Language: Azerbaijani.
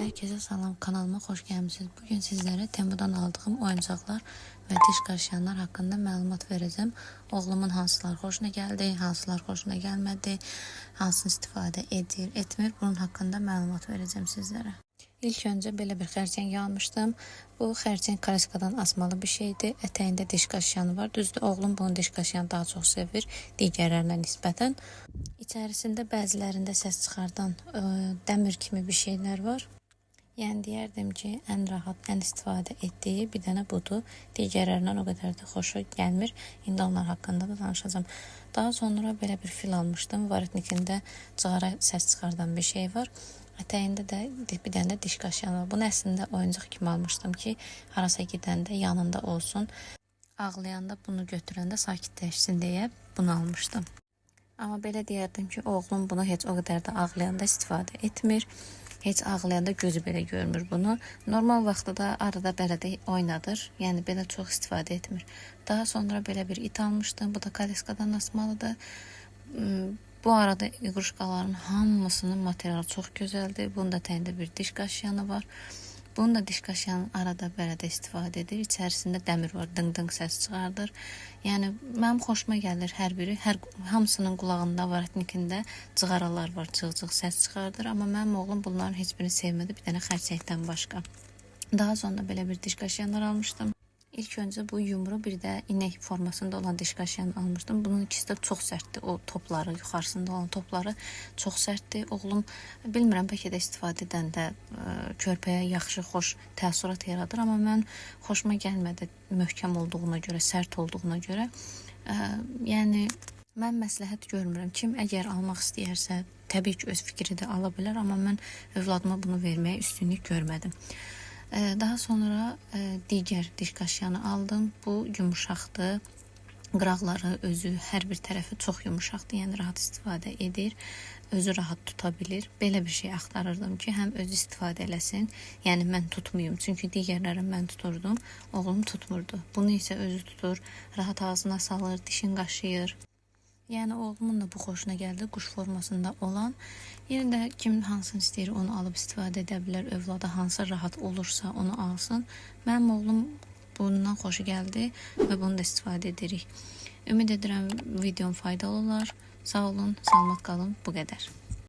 Herkese salam, kanalıma xoş gəlmisiniz. Bugün sizlere Temu'dan aldığım oyuncaqlar və diş qaşıyanlar haqqında məlumat verəcəm. Oğlumun hansılar xoşuna gəldi, hansılar xoşuna gəlmədi, hansını istifadə edir, etmir, bunun haqqında məlumat verəcəm sizlere. İlk öncə belə bir xərçəng almışdım. Bu xərçəng kaleskadan asmalı bir şeydir. Ətəyində diş qaşıyanı var. Düzdür, oğlum bunu diş qaşıyanı daha çox sevir digərlərinə nisbətən. İçərisində bəzilərində səs çıxardan dəmir kimi bir şeylər var. Yəni deyərdim ki, ən rahat, ən istifadə etdiyi bir dənə budur. Digərlərindən o qədər də xoşu gəlmir. İndi onlar haqqında da danışacağım. Daha sonra belə bir fil almışdım. Varitnikində cığara səs çıxardan bir şey var. Ətəyində də bir dənə də diş qaşıyanı var. Bunu əslində oyuncaq kimi almışdım ki, harasa gedəndə yanında olsun. Ağlayanda bunu götürəndə sakitləşsin deyə bunu almışdım. Amma belə deyərdim ki, oğlum bunu heç o qədər də ağlayanda istifadə etmir. Heç ağlayanda gözü belə görmür bunu. Normal vaxtda da arada bələdə oynadır. Yəni belə çox istifadə etmir. Daha sonra belə bir it almışdım. Bu da kaleskadan asmalıdır. Bu arada iqruşqaların hamısının materialı çox gözəldir. Bunun da təyində bir diş qaşıyanı var. Bunun da diş qaşıyanın arada bələdə istifadə edir. İçərisində dəmir var, ding-ding səs çıxardır. Yəni mənim xoşuma gəlir hər biri. Hamısının qulağında, varitnikində cığaralar var, cığ-cığ səs çıxardır. Amma mənim oğlum bunların heç birini sevmədi, bir dənə xərçəkdən başqa. Daha sonra belə bir diş qaşıyanlar almışdım. İlk öncə bu yumru, bir də inek formasında olan diş qaşıyanı almışdım. Bunun ikisi də çox sərtdir. O topları, yuxarısında olan topları çox sərtdir. Oğlum, bilmirəm, bəlkə də istifadə edəndə körpəyə yaxşı, xoş təəssürat yaradır. Amma mən xoşuma gəlmədi möhkəm olduğuna görə, sərt olduğuna görə. Yəni, mən məsləhət görmürəm. Kim əgər almaq istəyərsə, təbii ki, öz fikri də ala bilər. Amma mən övladıma bunu verməyə üstünlük görmədim. Daha sonra digər diş qaşıyanı aldım. Bu yumuşaqdır. Qıraqları, özü, hər bir tərəfi çox yumuşaqdır. Yəni rahat istifadə edir. Özü rahat tuta bilir. Belə bir şey axtarırdım ki, həm özü istifadə eləsin. Yəni mən tutmayım. Çünki digərləri mən tuturdum. Oğlum tutmurdu. Bunu isə özü tutur. Rahat ağzına salır, dişin qaşıyır. Yəni oğlumun da bu xoşuna gəldi, quş formasında olan. Yenə də kim hansını istəyir onu alıb istifadə edə bilər. Övlada hansı rahat olursa onu alsın. Mənim oğlum bundan xoşu gəldi və bunu da istifadə edirik. Ümid edirəm videom faydalı olar. Sağ olun, salamat qalın. Bu qədər.